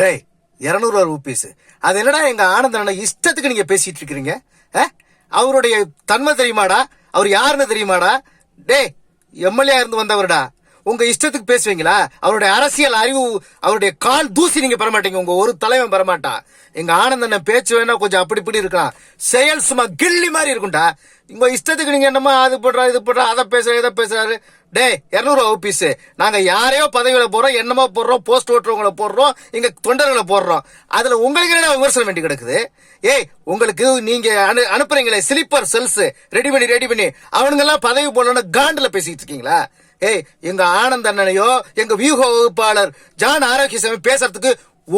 டேய் 200 ரூபீஸ் அது என்னடா எங்க ஆனந்தன இஷ்டத்துக்கு நீங்க பேசிட்டு இருக்கிறீங்க? அவருடைய தன்மை தெரியுமாடா? அவர் யாருன்னு தெரியுமாடா? டேய் எம்எல்ஏ இருந்து வந்தவருடா. உங்க இஷ்டத்துக்கு பேசுவீங்களா? அவருடைய அரசியல் அறிவு, அவருடைய கால் தூசி நீங்க பெற மாட்டீங்க. உங்க ஒரு தலைவன் பெறமாட்டான். எங்க ஆனந்தன பேச்சு வேணா கொஞ்சம் அப்படி இப்படி இருக்கலாம், செயல் சும்மா கில்லி மாதிரி இருக்கும்டா. உங்க இஷ்டத்துக்கு நீங்க என்னமா அது போடுறா இது போடுறா, அதை பேசுற இதை பேசுறாரு. டே 200 ரூபீஸ் நாங்க யாரையோ பதவியில போறோம், என்னமோ போடுறோம், போஸ்ட் ஓட்டுறவங்களை போடுறோம், இங்க தொண்டர்களை போடுறோம். அதுல உங்களுக்கு என்ன விமர்சனம் வேண்டி கிடக்குது? ஏய் உங்களுக்கு நீங்க அனுப்புறீங்களே ஸ்லீப்பர் செல்ஸ் ரெடி பண்ணி அவனுங்க எல்லாம் பதவி போடணும்னு காண்டுல பேசிட்டு இருக்கீங்களா? ஏய் எங்க ஆனந்த அண்ணனையோ எங்க வியூக வகுப்பாளர் ஜான் ஆரோக்கியசாமி பேசுறதுக்கு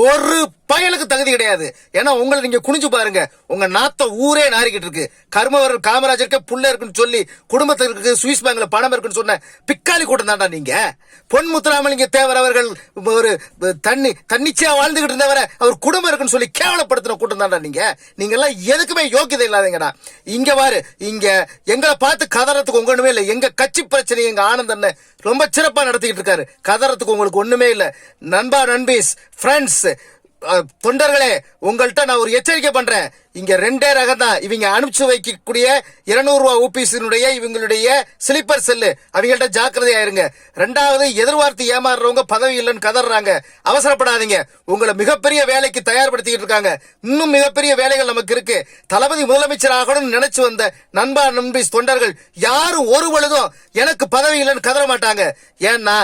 ஒரு பயலுக்கு தகுதி கிடையாது. ஏன்னா உங்களை நீங்க குனிஞ்சு பாருங்க, உங்க நாத்த ஊரே நாரிக்கிட்டு இருக்கு. கர்மவர்கள் காமராஜருக்கு புள்ள இருக்குன்னு சொல்லி குடும்பத்திற்கு சுவிஸ் பேங்க்ல பணம் இருக்குன்னு சொன்ன பிக்காலி கூட்டம் தாண்டா நீங்க. பொன் முத்துராமலிங்க தேவர் அவர்கள் ஒரு தன்னிச்சையா வாழ்ந்துகிட்டு இருந்தவரை அவர் குடும்பம் இருக்குன்னு சொல்லி கேவலப்படுத்தின கூட்டம் தாண்டா நீங்க. நீங்க எல்லாம் எதுக்குமே யோக்கியதை இல்லாதீங்கடா. இங்க பாரு, இங்க எங்களை பார்த்து கதறதுக்கு உங்க ஒண்ணுமே இல்லை. எங்க கட்சி பிரச்சனை எங்க ஆனந்தன் ரொம்ப சிறப்பா நடத்திக்கிட்டு இருக்காரு. கதறதுக்கு உங்களுக்கு ஒண்ணுமே இல்லை. நண்பா நண்பீஸ் ஃப்ரெண்ட்ஸ் தொண்டர்களே, உங்கள்கிட்ட நான் ஒரு எச்சரிக்கை பண்றேன். இங்க ரெண்டே ரகம் தான். இவங்க அனுப்பிச்சு வைக்கக்கூடிய 200 ரூபாய் ஊபிசினுடைய இவங்களுடைய ஸ்லீப்பர் செல்லு, அவங்கள்ட்ட ஜாக்கிரதையா இருங்க. ரெண்டாவது, எதிர்பார்த்து ஏமாறுறவங்க பதவி இல்லைன்னு கதறாங்க. அவசரப்படாதீங்க. உங்களை மிகப்பெரிய வேலைக்கு தயார்படுத்திக்கிட்டு இருக்காங்க. இன்னும் மிகப்பெரிய வேலைகள் நமக்கு இருக்கு. தளபதி முதலமைச்சர் ஆகணும்னு நினைச்சு வந்த நண்பா நண்பீஸ் தொண்டர்கள் யாரும் ஒரு பொழுதும் எனக்கு பதவி இல்லைன்னு கதற மாட்டாங்க. ஏன்னா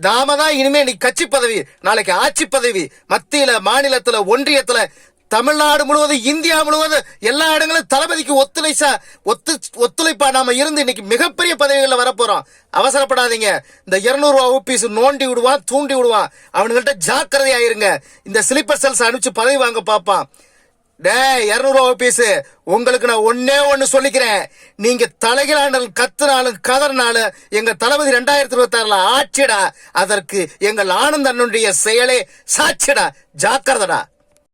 நாம தான் இனிமே நீ கட்சி பதவி, நாளைக்கு ஆட்சி பதவி, மத்தியில மாநிலத்துல ஒன்றியத்துல தமிழ்நாடு முழுவதும் இந்தியா முழுவதும் எல்லா இடங்களும் தளபதிக்கு ஒத்துழைப்பா நாம இருந்து இன்னைக்கு மிகப்பெரிய பதவிகளில் வரப்போறோம். அவசரப்படாதீங்க. இந்த 200 ரூபாய் ஊபிஸ் நோண்டி விடுவான், தூண்டி விடுவான். அவனுங்கள்ட்ட ஜாக்கிரதையா இருங்க. இந்த ஸ்லீப்பர் செல்ஸ் அனுப்பிச்சு பதவி வாங்க பாப்பான். டே 200 ரூபாய் ஊபிஸ், உங்களுக்கு நான் ஒண்ணு சொல்லிக்கிறேன். நீங்க தலைகளான கத்துனாலும் கதறினாலும் எங்க தளபதி 2026 ஆட்சிடா. அதற்கு எங்கள் ஆனந்த அண்ணனுடைய செயலே சாட்சிடா. ஜாக்கிரதடா.